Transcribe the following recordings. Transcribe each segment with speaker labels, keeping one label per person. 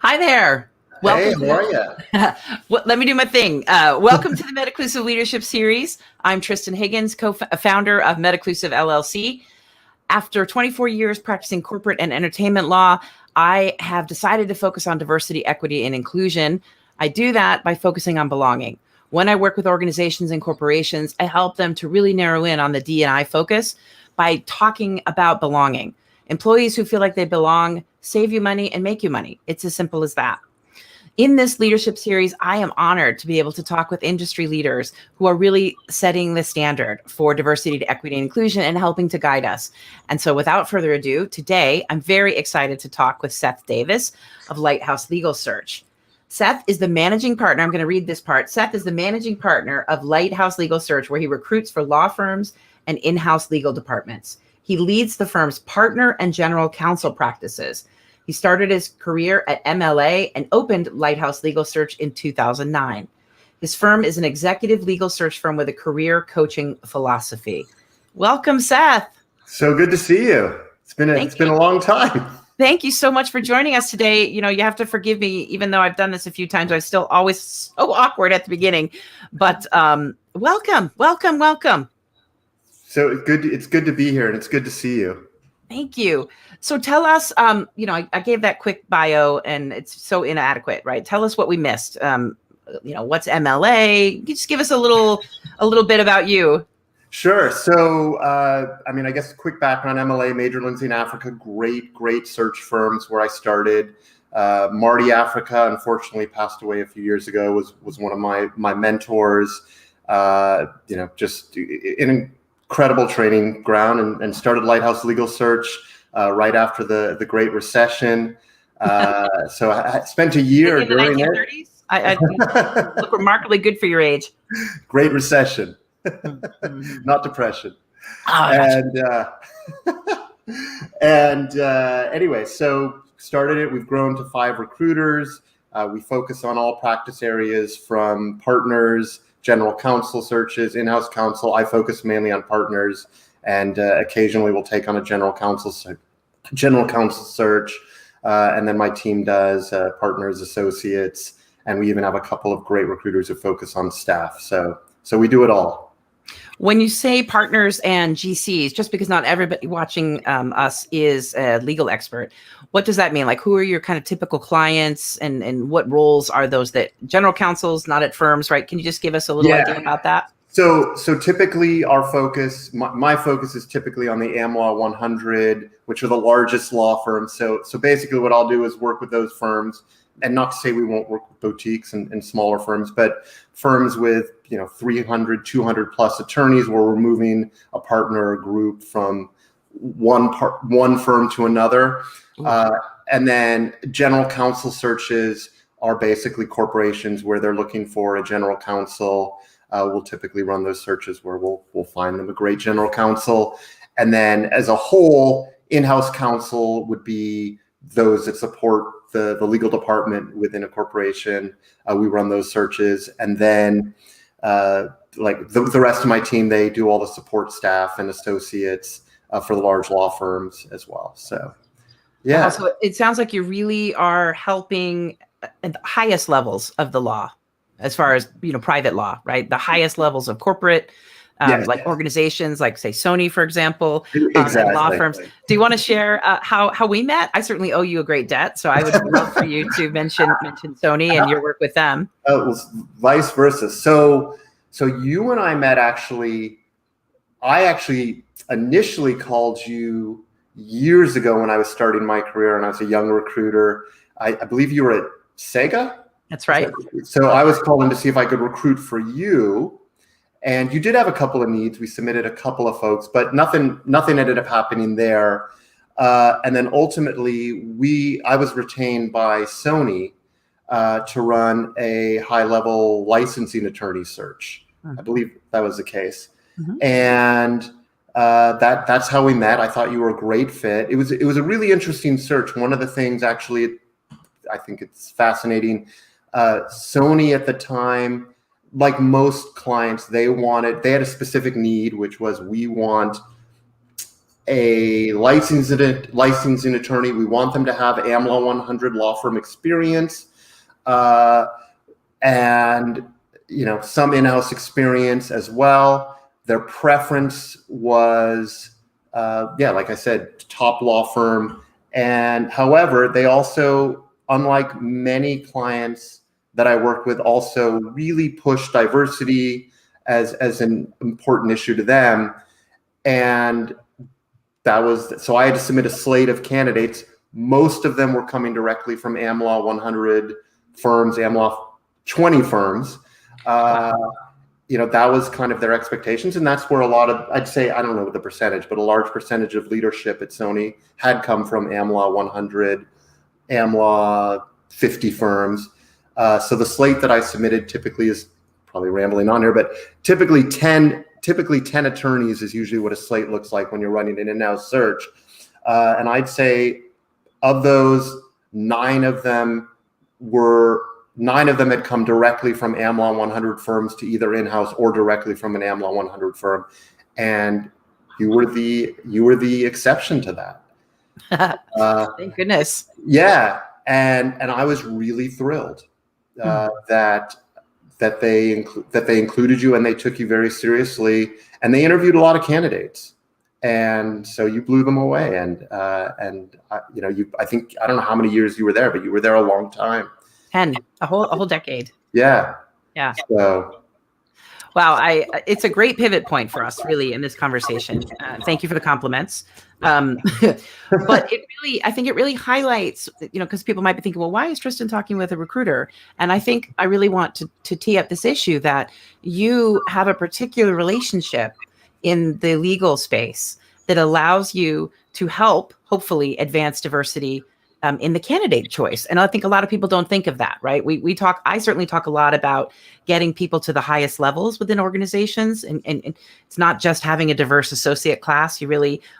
Speaker 1: Hi there.
Speaker 2: Hey,
Speaker 1: Welcome
Speaker 2: how are you?
Speaker 1: let me do my thing. Welcome to the Metaclusive Leadership Series. I'm Tristan Higgins, co-founder of Metaclusive LLC. After 24 years practicing corporate and entertainment law, I have decided to focus on diversity, equity, and inclusion. I do that by focusing on belonging. When I work with organizations and corporations, I help them to really narrow in on the D&I focus by talking about belonging. Employees who feel like they belong save you money and make you money. It's as simple as that. In this leadership series, I am honored to be able to talk with industry leaders who are really setting the standard for diversity, equity, and inclusion and helping to guide us. And so without further ado, today, I'm very excited to talk with Seth Davis of Lighthouse Legal Search. Seth is the managing partner. I'm going to read this part. Seth is the managing partner of Lighthouse Legal Search, where he recruits for law firms and in-house legal departments. He leads the firm's partner and general counsel practices. He started his career at MLA and opened Lighthouse Legal Search in 2009. His firm is an executive legal search firm with a career coaching philosophy. Welcome, Seth.
Speaker 2: So good to see you. It's been a long time.
Speaker 1: Thank you so much for joining us today. You know, you have to forgive me, even though I've done this a few times, I'm still always so awkward at the beginning. But welcome.
Speaker 2: So it's good to be here, and it's good to see you.
Speaker 1: Thank you. So tell us, I gave that quick bio and it's so inadequate, right? Tell us what we missed. What's MLA? Just give us a little bit about you.
Speaker 2: Sure. So, I guess quick background, MLA, Major Lindsay in Africa, great search firms where I started. Marty Africa, unfortunately passed away a few years ago, was one of my mentors, just an incredible training ground, and started Lighthouse Legal Search right after the Great Recession. So I spent a year
Speaker 1: in the 1930s. I look remarkably good for your age.
Speaker 2: Great Recession, not Depression.
Speaker 1: Oh,
Speaker 2: Anyway, so started it. We've grown to 5 recruiters. We focus on all practice areas from partners, general counsel searches, in-house counsel. I focus mainly on partners, and occasionally we'll take on a general counsel search, and then my team does partners, associates, and we even have a couple of great recruiters who focus on staff. So we do it all.
Speaker 1: When you say partners and GCs, just because not everybody watching us is a legal expert, what does that mean? Like, who are your kind of typical clients, and what roles are those that general counsels, not at firms, right? Can you just give us a little idea about that?
Speaker 2: So typically our focus, my focus is typically on the AmLaw 100, which are the largest law firms. So basically what I'll do is work with those firms, and not to say we won't work with boutiques and smaller firms, but firms with 300, 200 plus attorneys, where we're moving a partner or group from one firm to another. And then general counsel searches are basically corporations where they're looking for a general counsel. We'll typically run those searches where we'll find them a great general counsel. And then as a whole, in-house counsel would be those that support the legal department within a corporation. We run those searches. And then like the rest of my team, they do all the support staff and associates for the large law firms as well. So, yeah.
Speaker 1: So it sounds like you really are helping at the highest levels of the law, as far as, private law, right? The highest levels of corporate, like organizations, like say Sony, for example,
Speaker 2: Exactly.
Speaker 1: and law firms. Do you want to share how we met? I certainly owe you a great debt, so I would love for you to mention Sony and your work with them.
Speaker 2: Vice versa. So you and I met actually. I actually initially called you years ago when I was starting my career, and I was a young recruiter. I believe you were at Sega.
Speaker 1: That's right.
Speaker 2: So I was calling to see if I could recruit for you. And you did have a couple of needs. We submitted a couple of folks, but nothing ended up happening there. And then ultimately, I was retained by Sony to run a high-level licensing attorney search. I believe that was the case. And that's how we met. I thought you were a great fit. It was a really interesting search. One of the things, actually, I think it's fascinating. Sony at the time, like most clients, they had a specific need, which was, we want a licensing attorney. We want them to have AmLaw 100 law firm experience, and some in-house experience as well. Their preference was, like I said, top law firm. And however, they also, unlike many clients that I work with, also really push diversity as an important issue to them. And so I had to submit a slate of candidates. Most of them were coming directly from AmLaw 100 firms, AmLaw 20 firms. That was kind of their expectations. And that's where a lot of, I'd say, I don't know the percentage, but a large percentage of leadership at Sony had come from AmLaw 100, AmLaw 50 firms. So the slate that I submitted typically is, probably rambling on here, but typically 10 attorneys is usually what a slate looks like when you're running an in-house search. And I'd say of those, 9 of them had come directly from AmLaw 100 firms to either in-house or directly from an AmLaw 100 firm. And you were the exception to that.
Speaker 1: Thank goodness.
Speaker 2: Yeah. And I was really thrilled that they included you and they took you very seriously, and they interviewed a lot of candidates, and so you blew them away. And I think, I don't know how many years you were there, but you were there a long time.
Speaker 1: 10, a whole decade.
Speaker 2: Yeah. So.
Speaker 1: Wow, it's a great pivot point for us, really, in this conversation. Thank you for the compliments. But I think it really highlights, because people might be thinking, well, why is Tristan talking with a recruiter? And I think I really want to tee up this issue that you have a particular relationship in the legal space that allows you to help, hopefully, advance diversity in the candidate choice. And I think a lot of people don't think of that, right? I certainly talk a lot about getting people to the highest levels within organizations. And it's not just having a diverse associate class,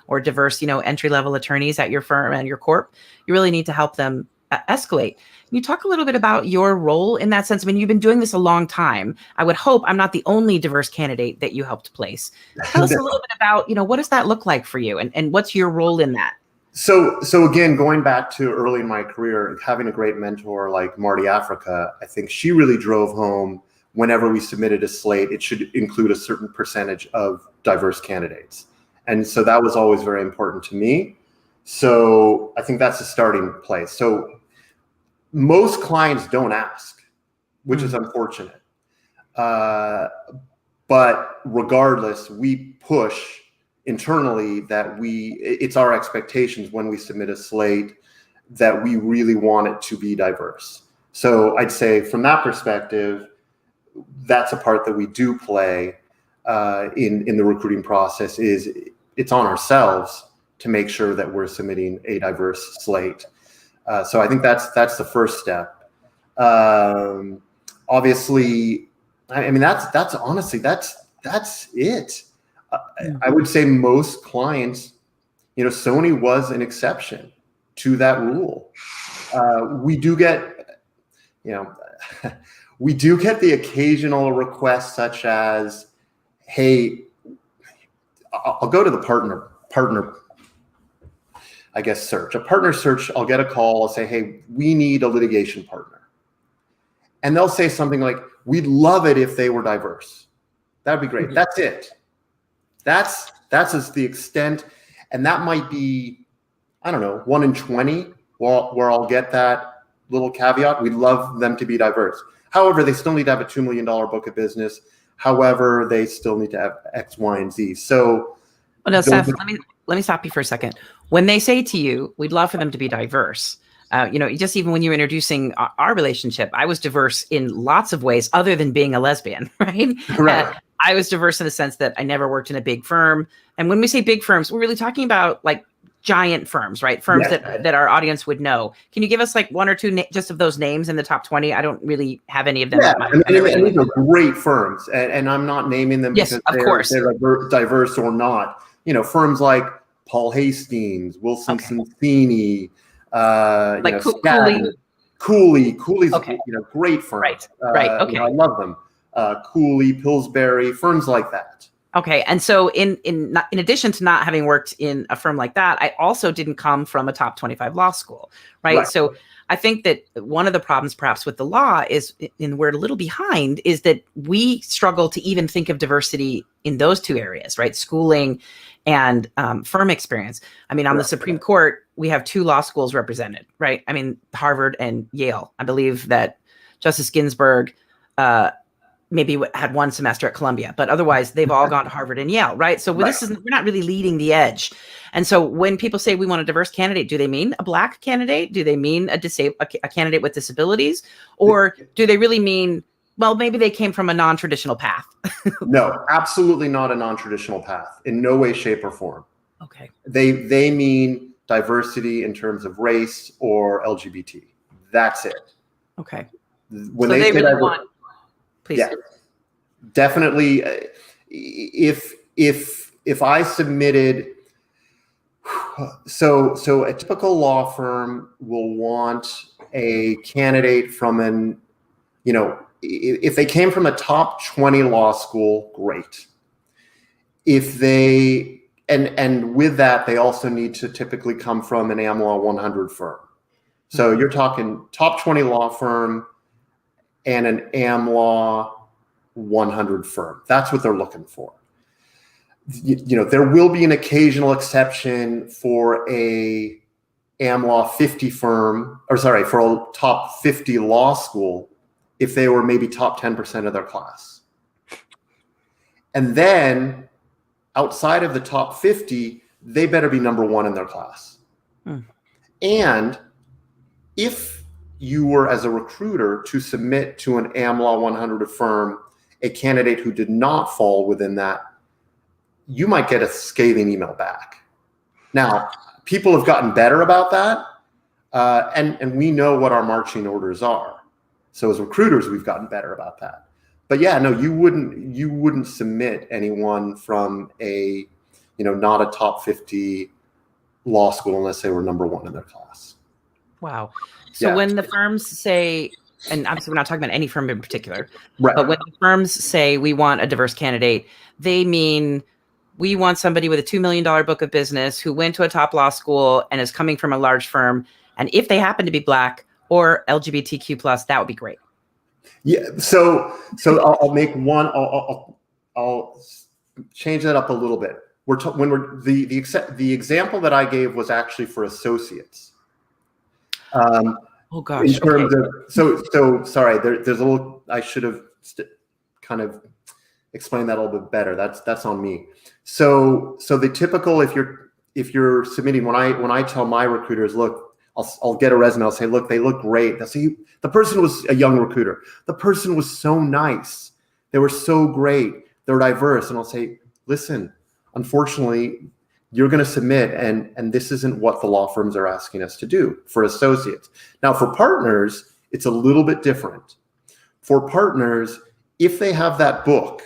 Speaker 1: or diverse, entry-level attorneys at your firm and your corp. You really need to help them escalate. Can you talk a little bit about your role in that sense? I mean, you've been doing this a long time. I would hope I'm not the only diverse candidate that you helped place. Tell us a little bit about, what does that look like for you, and what's your role in that?
Speaker 2: So again, going back to early in my career, having a great mentor like Marty Africa, I think she really drove home, whenever we submitted a slate, it should include a certain percentage of diverse candidates. And so that was always very important to me. So I think that's a starting place. So most clients don't ask, which is unfortunate. But regardless, we push internally that it's our expectations when we submit a slate that we really want it to be diverse. So I'd say from that perspective, that's a part that we do play in the recruiting process. Is it's on ourselves to make sure that we're submitting a diverse slate. So I think that's the first step. Obviously, I mean, that's honestly, that's it. I would say most clients, Sony was an exception to that rule. We do get the occasional request such as, hey, I'll go to the partner, I guess, search. A partner search, I'll get a call, I'll say, hey, we need a litigation partner. And they'll say something like, we'd love it if they were diverse. That'd be great. That's it. That's as the extent, and that might be, I don't know, 1 in 20 where I'll get that little caveat. We'd love them to be diverse. However, they still need to have a $2 million book of business. However, they still need to have X, Y, and Z. So,
Speaker 1: well, no, Seth, let me stop you for a second. When they say to you, we'd love for them to be diverse, just even when you're introducing our relationship, I was diverse in lots of ways other than being a lesbian, right?
Speaker 2: Right.
Speaker 1: I was diverse in the sense that I never worked in a big firm. And when we say big firms, we're really talking about like giant firms, right? Firms that our audience would know. Can you give us like 1 or 2 just of those names in the top 20? I don't really have any of them.
Speaker 2: Yeah, and these are great firms. And I'm not naming them
Speaker 1: because
Speaker 2: they're diverse or not. Firms like Paul Hastings, Wilson Sonsini,
Speaker 1: like
Speaker 2: Cooley's,
Speaker 1: okay.
Speaker 2: Great firm.
Speaker 1: Right. Okay.
Speaker 2: I love them. Cooley, Pillsbury, firms like that.
Speaker 1: Okay. And so in addition to not having worked in a firm like that, I also didn't come from a top 25 law school, right? So I think that one of the problems perhaps with the law is, and we're a little behind, is that we struggle to even think of diversity in those two areas, right? Schooling and firm experience. I mean, on the Supreme Court, we have two law schools represented, right? I mean, Harvard and Yale. I believe that Justice Ginsburg maybe had one semester at Columbia, but otherwise they've all gone to Harvard and Yale, right? So we're not really leading the edge. And so when people say we want a diverse candidate, do they mean a Black candidate? Do they mean a candidate with disabilities? Or do they really mean, well, maybe they came from a non-traditional path?
Speaker 2: No, absolutely not a non-traditional path in no way, shape, or form.
Speaker 1: Okay.
Speaker 2: They mean diversity in terms of race or LGBT. That's it.
Speaker 1: Okay.
Speaker 2: When
Speaker 1: so they really
Speaker 2: diversity,
Speaker 1: want... Please.
Speaker 2: Yeah, definitely. If I submitted, so a typical law firm will want a candidate from if they came from a top 20 law school, great. If they, and with that, they also need to typically come from an AmLaw 100 firm. So you're talking top 20 law firm and an AmLaw 100 firm. That's what they're looking for. There will be an occasional exception for a AmLaw 50 firm, for a top 50 law school, if they were maybe top 10% of their class. And then outside of the top 50, they better be number one in their class. And if you were, as a recruiter, to submit to an AmLaw 100 firm a candidate who did not fall within that, you might get a scathing email back. Now, people have gotten better about that, and we know what our marching orders are. So as recruiters, we've gotten better about that. But yeah, no, you wouldn't submit anyone from a, not a top 50 law school unless they were number one in their class.
Speaker 1: Wow. So when the firms say, and obviously we're not talking about any firm in particular,
Speaker 2: right,
Speaker 1: but when the firms say we want a diverse candidate, they mean we want somebody with a $2 million book of business who went to a top law school and is coming from a large firm. And if they happen to be Black or LGBTQ+, that would be great.
Speaker 2: Yeah. So I'll make one. I'll change that up a little bit. The example that I gave was actually for associates.
Speaker 1: Oh gosh.
Speaker 2: In terms of, so sorry. There's a little. I should have kind of explained that a little bit better. That's on me. So the typical, if you're submitting, when I tell my recruiters, look, I'll get a resume. I'll say, look, they look great. They'll say, the person was a young recruiter. The person was so nice. They were so great. They're diverse. And I'll say, listen, unfortunately, you're going to submit, and this isn't what the law firms are asking us to do for associates. Now, for partners, it's a little bit different. For partners, if they have that book,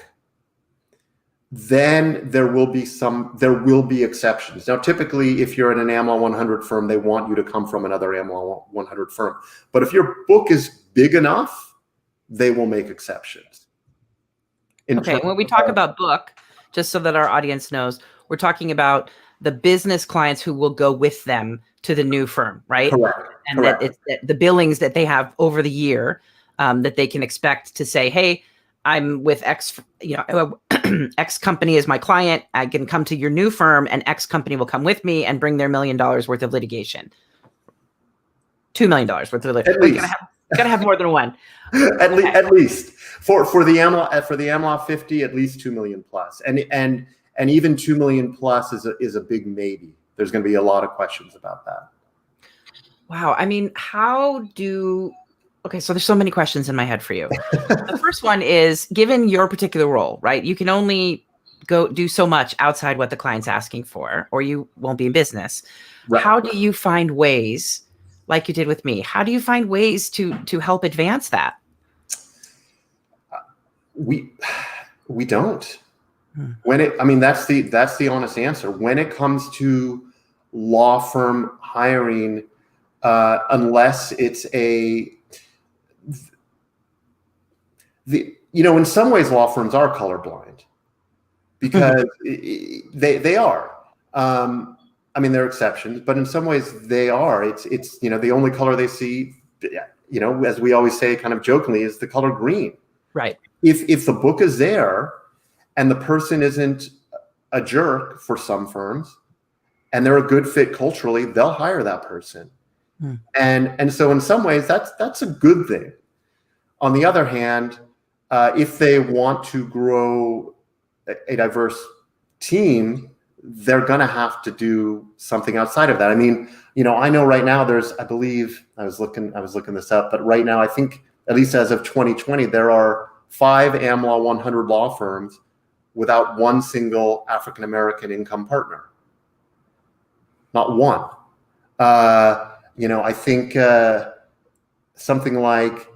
Speaker 2: then there will be exceptions. Now, typically, if you're in an AmLaw 100 firm, they want you to come from another AmLaw 100 firm. But if your book is big enough, they will make exceptions.
Speaker 1: Okay, when we talk about book, just so that our audience knows, we're talking about the business clients who will go with them to the new firm, right?
Speaker 2: Correct.
Speaker 1: And
Speaker 2: Correct.
Speaker 1: that it's the billings that they have over the year that they can expect to say, hey, I'm with X, X company is my client. I can come to your new firm and X company will come with me and bring their $1 million worth of litigation. $2 million worth of litigation. Gotta have more than one.
Speaker 2: At least for the AmLaw 50, at least 2 million plus. And even 2 million plus is a big maybe. There's going to be a lot of questions about that. Wow.
Speaker 1: I mean, okay, so there's so many questions in my head for you. The first one is, given your particular role, right? You can only go do so much outside what the client's asking for, or you won't be in business. Right. How do you find ways, like you did with me, how do you find ways to help advance that?
Speaker 2: We don't. That's the honest answer. When it comes to law firm hiring, unless it's in some ways law firms are colorblind. because they are. I mean, there are exceptions, but in some ways they are. It's the only color they see, as we always say, kind of jokingly, is the color green.
Speaker 1: Right.
Speaker 2: If the book is there and the person isn't a jerk for some firms and they're a good fit culturally, they'll hire that person. And so in some ways that's a good thing. On the other hand, if they want to grow a diverse team, they're going to have to do something outside of that. I mean, I know right now I believe I was looking this up, but right now I think at least as of 2020, there are 5 AmLaw 100 law firms without one single African-American income partner. Not one. I think something like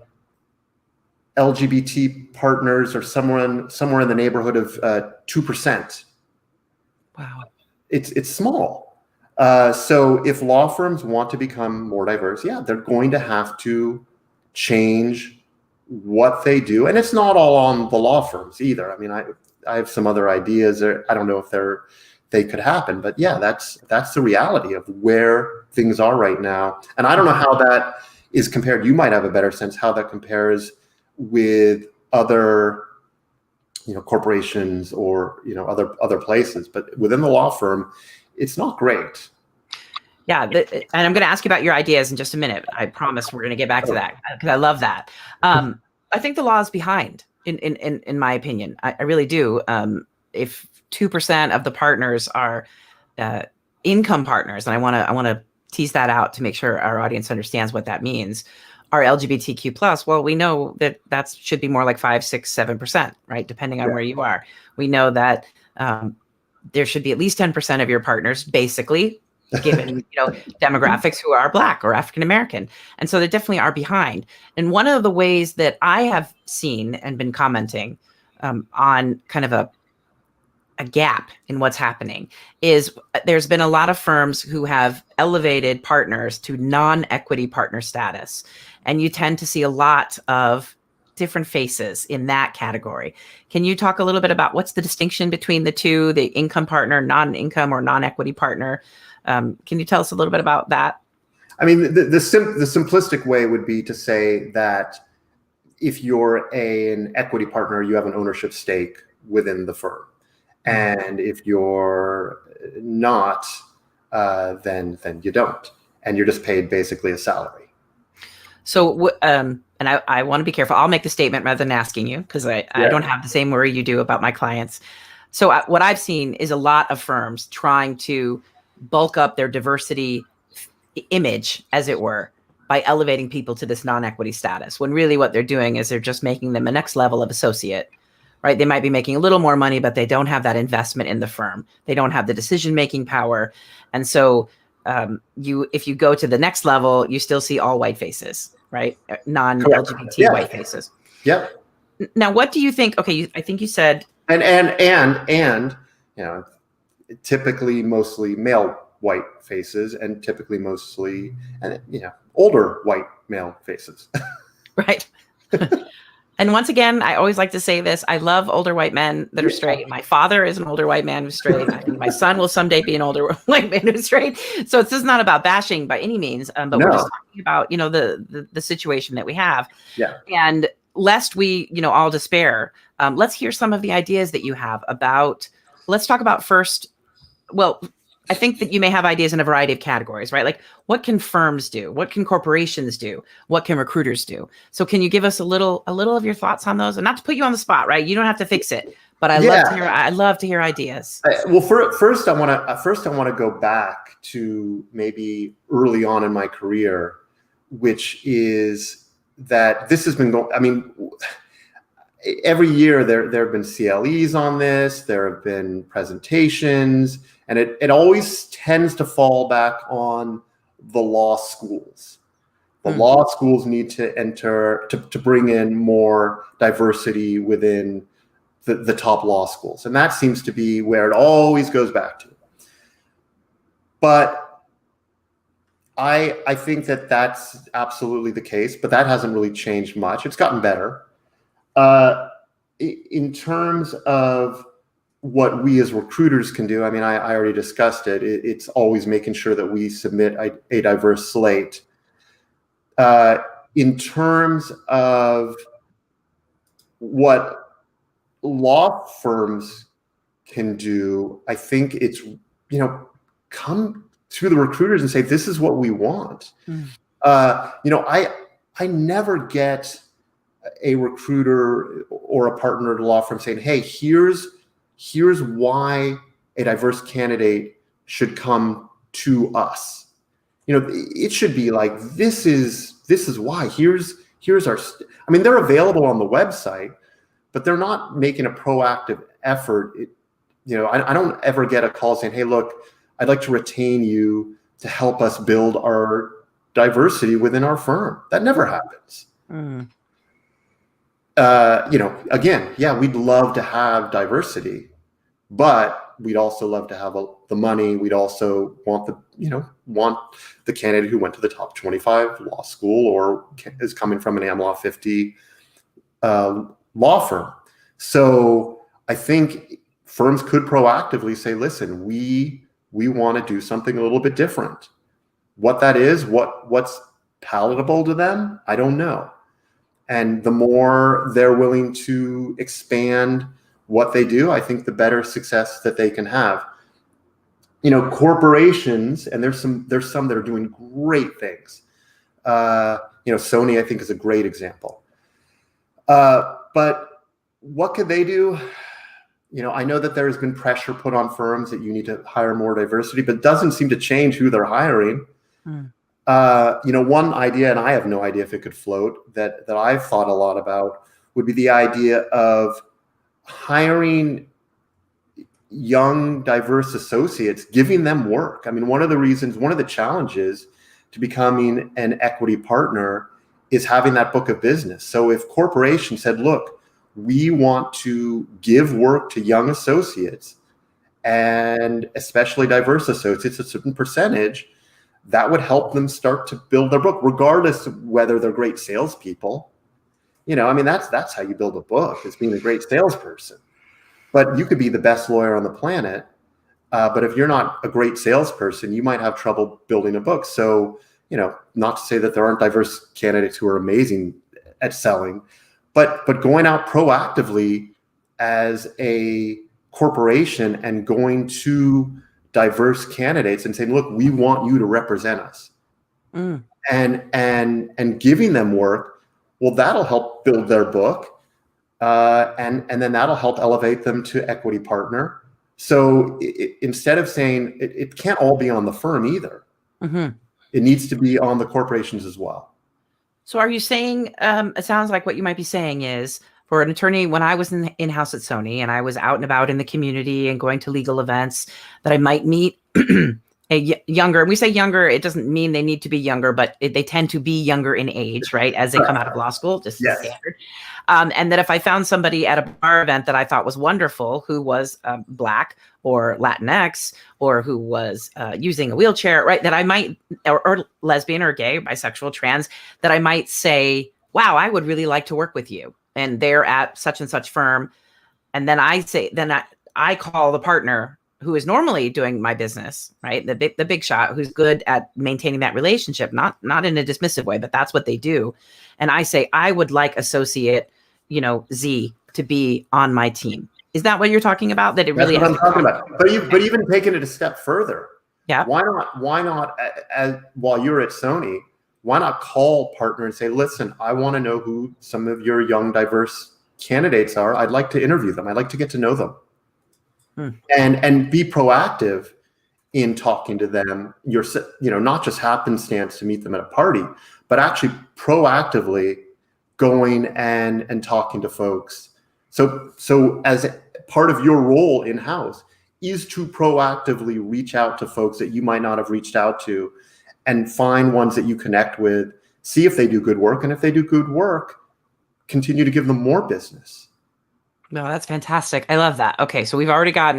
Speaker 2: LGBT partners are somewhere in the neighborhood of 2%.
Speaker 1: Wow.
Speaker 2: It's small. So if law firms want to become more diverse, they're going to have to change what they do. And it's not all on the law firms either. I mean, I have some other ideas, or I don't know if they could happen, but that's the reality of where things are right now. And I don't know how that is compared. You might have a better sense how that compares with other corporations or other places, but within the law firm, it's not great.
Speaker 1: Yeah, and I'm going to ask you about your ideas in just a minute. I promise we're going to get back to that because I love that. I think the law is behind, in my opinion. I really do. If 2% of the partners are income partners, and I want to tease that out to make sure our audience understands what that means, are LGBTQ plus. Well, we know that should be more like 5, 6, 7%, right? Depending on where you are. We know that there should be at least 10% of your partners, basically, given demographics, who are Black or African American. And so they definitely are behind. And one of the ways that I have seen and been commenting on kind of a gap in what's happening is there's been a lot of firms who have elevated partners to non-equity partner status. And you tend to see a lot of different faces in that category. Can you talk a little bit about what's the distinction between the two, the income partner, non-income or non-equity partner? Can you tell us a little bit about that?
Speaker 2: I mean, the simplistic way would be to say that if you're an equity partner, you have an ownership stake within the firm. And if you're not, then you don't. And you're just paid basically a salary.
Speaker 1: So, and I want to be careful. I'll make the statement rather than asking you, because I don't have the same worry you do about my clients. So what I've seen is a lot of firms trying to bulk up their diversity image, as it were, by elevating people to this non-equity status, when really what they're doing is they're just making them a next level of associate, right? They might be making a little more money, but they don't have that investment in the firm. They don't have the decision-making power. And so if you go to the next level, you still see all white faces, right? Non-LGBT white faces.
Speaker 2: Yep.
Speaker 1: Now, what do you think? Okay, I think you said,
Speaker 2: and typically mostly male white faces, and typically mostly older white male faces.
Speaker 1: Right. And once again, I always like to say this: I love older white men that are straight. My father is an older white man who's straight. I think my son will someday be an older white man who's straight. So this is not about bashing by any means, but we're just talking about the situation that we have.
Speaker 2: Yeah.
Speaker 1: And lest we all despair, let's hear some of the ideas that you have about. Let's talk about first. Well, I think that you may have ideas in a variety of categories, right? Like, what can firms do? What can corporations do? What can recruiters do? So can you give us a little of your thoughts on those? And not to put you on the spot, right? You don't have to fix it, but I love to hear ideas.
Speaker 2: Well, first I want to go back to maybe early on in my career, which is that this has been going. I mean, every year there have been CLEs on this. There have been presentations. And it always tends to fall back on the law schools. The law schools need to bring in more diversity within the top law schools. And that seems to be where it always goes back to. But I think that that's absolutely the case, but that hasn't really changed much. It's gotten better. In terms of what we as recruiters can do, I mean, I already discussed it. It's always making sure that we submit a diverse slate. In terms of what law firms can do, I think it's, come to the recruiters and say, this is what we want. I never get a recruiter or a partner at a law firm saying, hey, here's why a diverse candidate should come to us. It should be like, this is why. Here's our. I mean, they're available on the website, but they're not making a proactive effort. I don't ever get a call saying, hey, look, I'd like to retain you to help us build our diversity within our firm. That never happens. Again, yeah, we'd love to have diversity, but we'd also love to have the money. We'd also want the candidate who went to the top 25 law school or is coming from an AmLaw 50 law firm. So I think firms could proactively say, listen, we want to do something a little bit different. What that is, what's palatable to them, I don't know. And the more they're willing to expand what they do, I think the better success that they can have. Corporations, and there's some that are doing great things. Sony, I think, is a great example. But what could they do? I know that there has been pressure put on firms that you need to hire more diversity, but it doesn't seem to change who they're hiring. One idea, and I have no idea if it could float, that I've thought a lot about would be the idea of hiring young, diverse associates, giving them work. I mean, one of the challenges to becoming an equity partner is having that book of business. So if corporations said, look, we want to give work to young associates, and especially diverse associates, a certain percentage, that would help them start to build their book, regardless of whether they're great salespeople. That's how you build a book, is being a great salesperson. But you could be the best lawyer on the planet, but if you're not a great salesperson, you might have trouble building a book. So, not to say that there aren't diverse candidates who are amazing at selling, but going out proactively as a corporation and going to diverse candidates and saying, look, we want you to represent us, and giving them work, well, that'll help build their book, and then that'll help elevate them to equity partner. So instead of saying it can't all be on the firm either, it needs to be on the corporations as well.
Speaker 1: So are you saying, it sounds like what you might be saying is, for an attorney, when I was in-house at Sony and I was out and about in the community and going to legal events, that I might meet a younger, and we say younger, it doesn't mean they need to be younger, but they tend to be younger in age, right? As they come out of law school, just standard. And that if I found somebody at a bar event that I thought was wonderful, who was Black or Latinx, or who was using a wheelchair, right? That I might, or lesbian or gay, or bisexual, trans, that I might say, wow, I would really like to work with you. And they're at such and such firm. And then I call the partner who is normally doing my business, right? The big shot, who's good at maintaining that relationship, not in a dismissive way, but that's what they do. And I say, I would like associate, Z to be on my team. Is that what you're talking about? That it really
Speaker 2: That's what I'm talking about. But even taking it a step further, why not while you're at Sony, why not call partner and say, listen, I want to know who some of your young, diverse candidates are. I'd like to interview them. I'd like to get to know them. And be proactive in talking to them. You're, not just happenstance to meet them at a party, but actually proactively going and talking to folks. So as part of your role in-house is to proactively reach out to folks that you might not have reached out to, and find ones that you connect with, see if they do good work. And if they do good work, continue to give them more business.
Speaker 1: No, that's fantastic. I love that. Okay. So we've got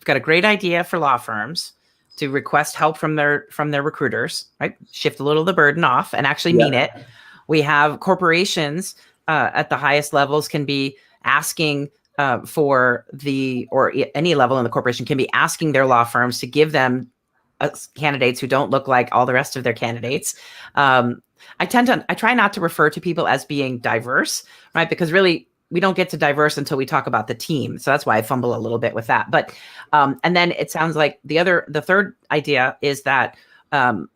Speaker 1: a great idea for law firms to request help from their recruiters, right? Shift a little of the burden off and actually mean it. We have corporations at the highest levels can be asking for any level in the corporation can be asking their law firms to give them candidates who don't look like all the rest of their candidates. I try not to refer to people as being diverse, right? Because really we don't get to diverse until we talk about the team. So that's why I fumble a little bit with that. But, and then it sounds like the third idea is that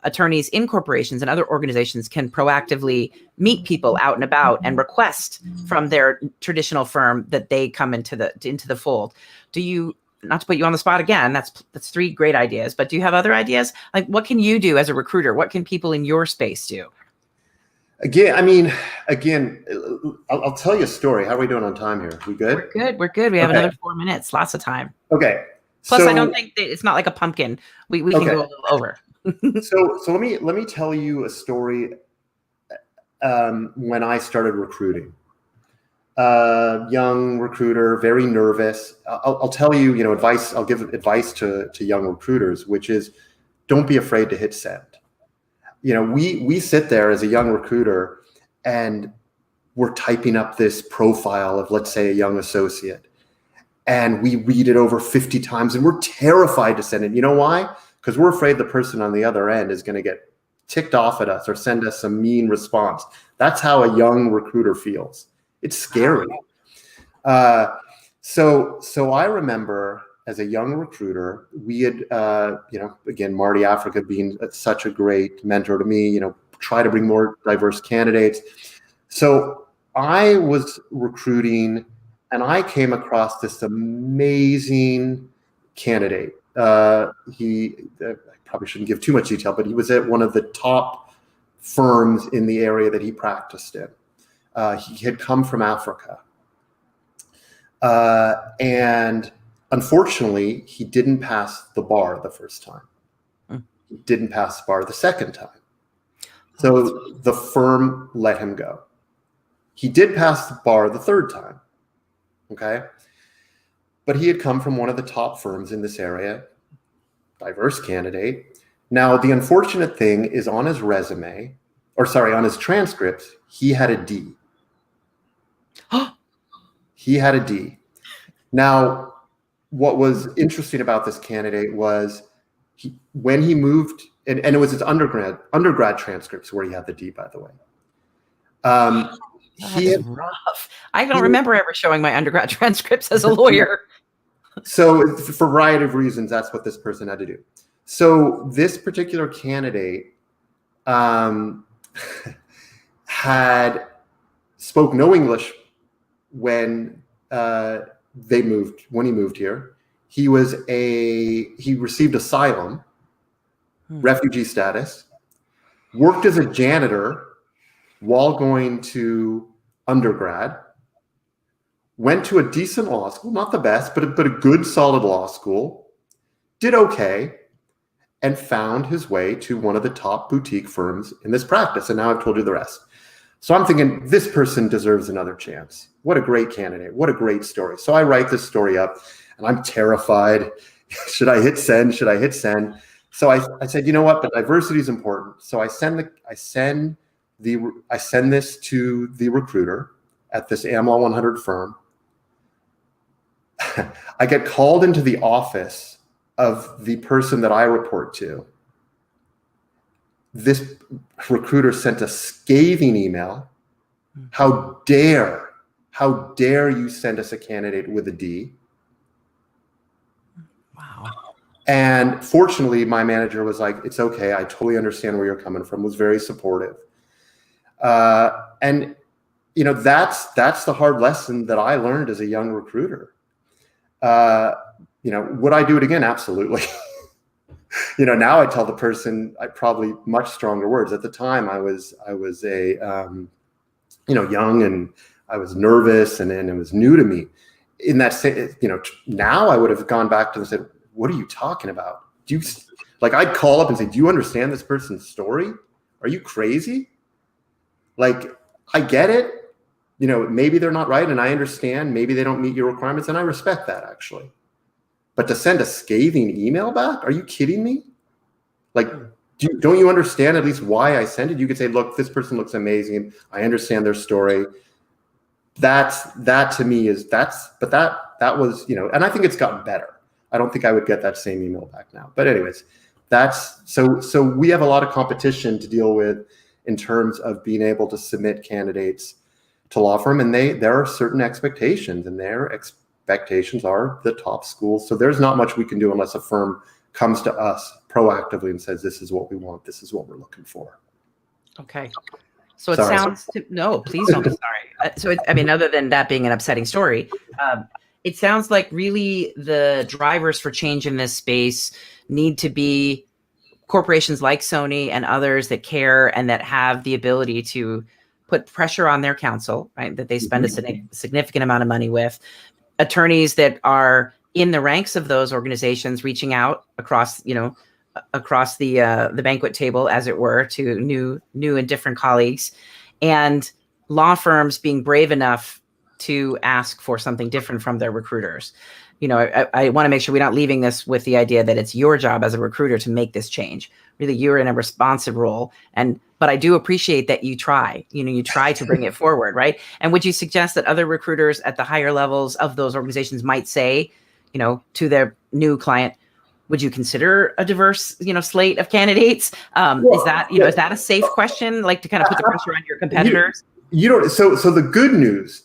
Speaker 1: attorneys in corporations and other organizations can proactively meet people out and about and request from their traditional firm that they come into the fold. Do you, not to put you on the spot again, that's 3 great ideas, but do you have other ideas? Like, what can you do as a recruiter? What can people in your space do?
Speaker 2: Again, I'll tell you a story. How are we doing on time here? We good?
Speaker 1: We're good. We have another 4 minutes, lots of time.
Speaker 2: Okay.
Speaker 1: Plus, I don't think that it's not like a pumpkin. We can go a little over.
Speaker 2: So let me tell you a story. When I started recruiting, young recruiter, very nervous. I'll tell you, advice. I'll give advice to young recruiters, which is, don't be afraid to hit send. We sit there as a young recruiter and we're typing up this profile of, let's say, a young associate, and we read it over 50 times and we're terrified to send it. You know why? Because we're afraid the person on the other end is going to get ticked off at us or send us a mean response. That's how a young recruiter feels. It's scary. So I remember as a young recruiter, we had, again, Marty Africa being such a great mentor to me, try to bring more diverse candidates. So I was recruiting and I came across this amazing candidate. I probably shouldn't give too much detail, but he was at one of the top firms in the area that he practiced in. He had come from Africa. And unfortunately, he didn't pass the bar the first time. He didn't pass the bar the second time. So the firm let him go. He did pass the bar the third time. Okay. But he had come from one of the top firms in this area, diverse candidate. Now, the unfortunate thing is on his resume, on his transcripts, he had a D. He had a D. Now, what was interesting about this candidate was when he moved, and it was his undergrad transcripts where he had the D, by the way.
Speaker 1: That's rough. I don't remember ever showing my undergrad transcripts as a lawyer.
Speaker 2: So for a variety of reasons, that's what this person had to do. So this particular candidate had spoke no English when he moved here. He received asylum, refugee status, worked as a janitor while going to undergrad, went to a decent law school, not the best, but a good, solid law school, did okay, and found his way to one of the top boutique firms in this practice. And now I've told you the rest. So I'm thinking, this person deserves another chance. What a great candidate. What a great story. So I write this story up and I'm terrified. Should I hit send? Should I hit send? So I said, you know what? But diversity is important. So I send this to the recruiter at this AmLaw 100 firm. I get called into the office of the person that I report to. This recruiter sent a scathing email. How dare you send us a candidate with a D?
Speaker 1: Wow.
Speaker 2: And fortunately, my manager was like, it's okay. I totally understand where you're coming from, was very supportive. And that's the hard lesson that I learned as a young recruiter. Would I do it again? Absolutely. Now I tell the person, I probably much stronger words. At the time, I was a young and I was nervous and it was new to me. In that, now I would have gone back to them and said, "What are you talking about? I'd call up and say, do you understand this person's story? Are you crazy? I get it. Maybe they're not right, and I understand. Maybe they don't meet your requirements, and I respect that, actually. But to send a scathing email back? Are you kidding me? Don't you understand at least why I sent it? You could say, look, this person looks amazing. I understand their story. that to me is but that was, and I think it's gotten better. I don't think I would get that same email back now. But anyways, so we have a lot of competition to deal with in terms of being able to submit candidates to law firm, and there are certain expectations, and their expectations are the top schools. So there's not much we can do unless a firm comes to us proactively and says, this is what we want, this is what we're looking for.
Speaker 1: Okay. So it sounds no, please don't be sorry. Other than that being an upsetting story, it sounds like really the drivers for change in this space need to be corporations like Sony and others that care and that have the ability to put pressure on their counsel, right? That they spend a significant amount of money with, attorneys that are in the ranks of those organizations, reaching out across the banquet table, as it were, to new and different colleagues, and law firms being brave enough to ask for something different from their recruiters. I want to make sure we're not leaving this with the idea that it's your job as a recruiter to make this change. Really, you're in a responsive role, but I do appreciate that you try. You try to bring it forward, right? And would you suggest that other recruiters at the higher levels of those organizations might say, to their new client, would you consider a diverse, slate of candidates? Is that a safe question, like to kind of put the pressure on your competitors?
Speaker 2: So the good news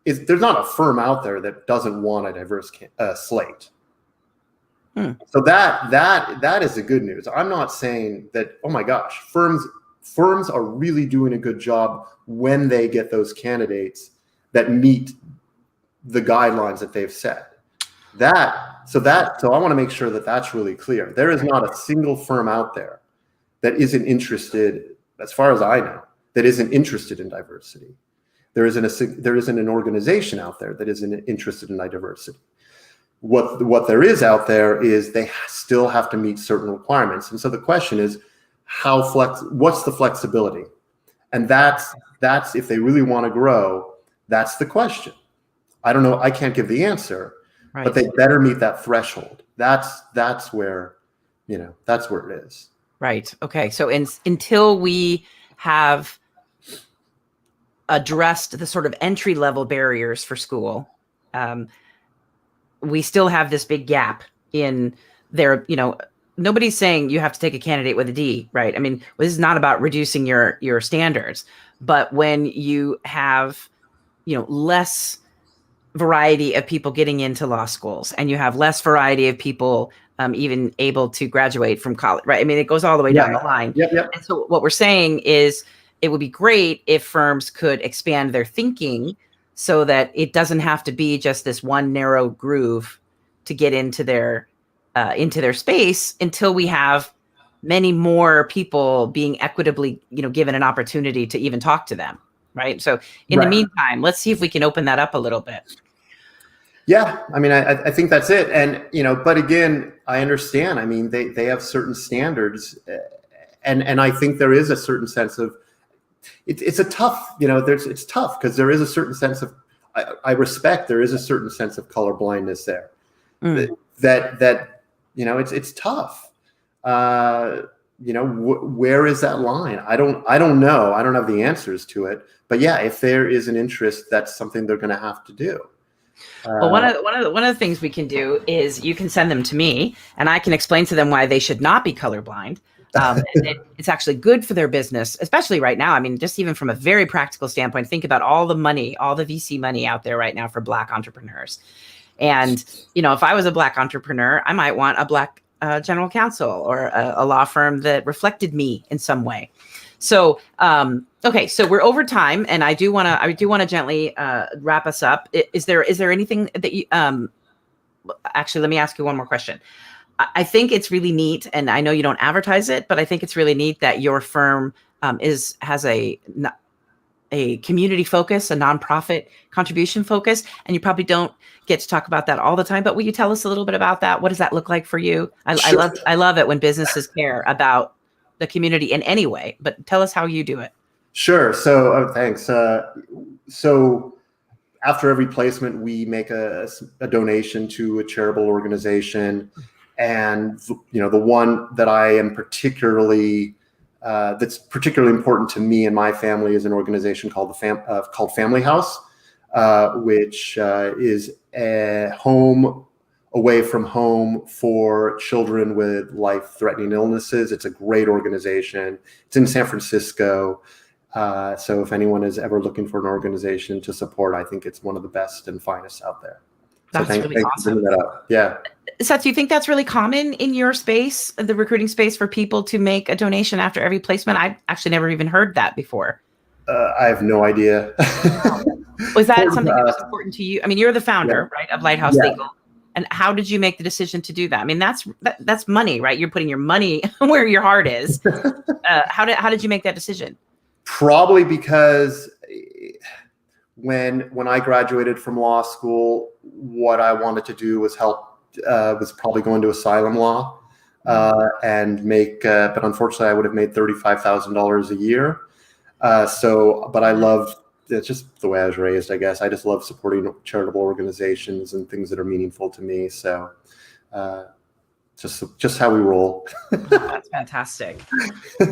Speaker 2: is there's not a firm out there that doesn't want a diverse slate. So that is the good news. I'm not saying that, oh my gosh, firms are really doing a good job when they get those candidates that meet the guidelines that they've set. So I want to make sure that that's really clear. There is not a single firm out there that isn't interested, as far as I know, that isn't interested in diversity. There isn't an organization out there that isn't interested in diversity. What there is out there is they still have to meet certain requirements. And so the question is, what's the flexibility? And that's if they really want to grow, that's the question. I don't know. I can't give the answer, right, but they better meet that threshold. That's where it is.
Speaker 1: Right. Okay. So until we have addressed the sort of entry level barriers for school, we still have this big gap in there. Nobody's saying you have to take a candidate with a D, right? This is not about reducing your standards, but when you have, less variety of people getting into law schools, and you have less variety of people even able to graduate from college, right? It goes all the way down the line.
Speaker 2: Yep.
Speaker 1: And so what we're saying is it would be great if firms could expand their thinking so that it doesn't have to be just this one narrow groove to get into their space, until we have many more people being equitably, given an opportunity to even talk to them, right? So in the meantime, let's see if we can open that up a little bit.
Speaker 2: Yeah, I think that's it. And but again, I understand. They have certain standards, and I think there is a certain sense of it's a tough, it's tough because there is a certain sense of I respect there is a certain sense of colorblindness there. That it's tough. Where is that line? I don't know. I don't have the answers to it. But yeah, if there is an interest, that's something they're going to have to do.
Speaker 1: Well, one of the things we can do is you can send them to me, and I can explain to them why they should not be colorblind. It's actually good for their business, especially right now. Just even from a very practical standpoint, think about all the money, all the VC money out there right now for Black entrepreneurs. And, if I was a Black entrepreneur, I might want a Black general counsel or a law firm that reflected me in some way. So, okay, so we're over time, and I do want to gently wrap us up. Is there anything that you, actually, let me ask you one more question. I think it's really neat, and I know you don't advertise it, but I think it's really neat that your firm has a community focus, a nonprofit contribution focus, and you probably don't get to talk about that all the time. But will you tell us a little bit about that? What does that look like for you?
Speaker 2: Sure.
Speaker 1: I love it when businesses care about the community in any way, but tell us how you do it.
Speaker 2: Sure. So thanks. So after every placement, we make a donation to a charitable organization. And the one that I am particularly that's particularly important to me and my family is an organization called called Family House, which is a home away from home for children with life-threatening illnesses. It's a great organization. It's in San Francisco. So if anyone is ever looking for an organization to support, I think it's one of the best and finest out there. So
Speaker 1: That's really awesome.
Speaker 2: For bringing that up. Yeah.
Speaker 1: Seth, do you think that's really common in your space, the recruiting space, for people to make a donation after every placement? I've actually never even heard that before.
Speaker 2: I have no idea.
Speaker 1: Was that something that was important to you? I mean, you're the founder, right, of Lighthouse Legal. And how did you make the decision to do that? I mean, that's money, right? You're putting your money where your heart is. How did you make that decision?
Speaker 2: Probably because when I graduated from law school, what I wanted to do was was probably go into asylum law and make, but unfortunately I would have made $35,000 a year. But I loved, it's just the way I was raised, I guess. I just love supporting charitable organizations and things that are meaningful to me. So just how we roll.
Speaker 1: That's fantastic.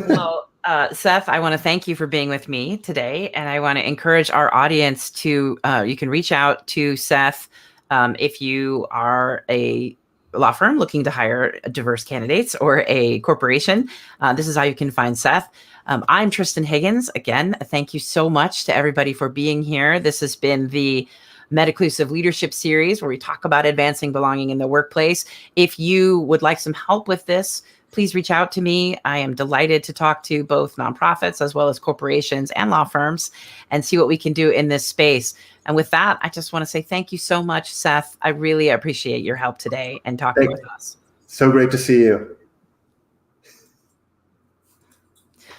Speaker 1: Well, Seth, I want to thank you for being with me today. And I want to encourage our audience to, you can reach out to Seth if you are a law firm looking to hire diverse candidates or a corporation. This is how you can find Seth. I'm Tristan Higgins. Again, thank you so much to everybody for being here. This has been the Metaclusive Leadership Series, where we talk about advancing belonging in the workplace. If you would like some help with this, please reach out to me. I am delighted to talk to both nonprofits as well as corporations and law firms and see what we can do in this space. And with that, I just want to say thank you so much, Seth. I really appreciate your help today and talking with us.
Speaker 2: So great to see you.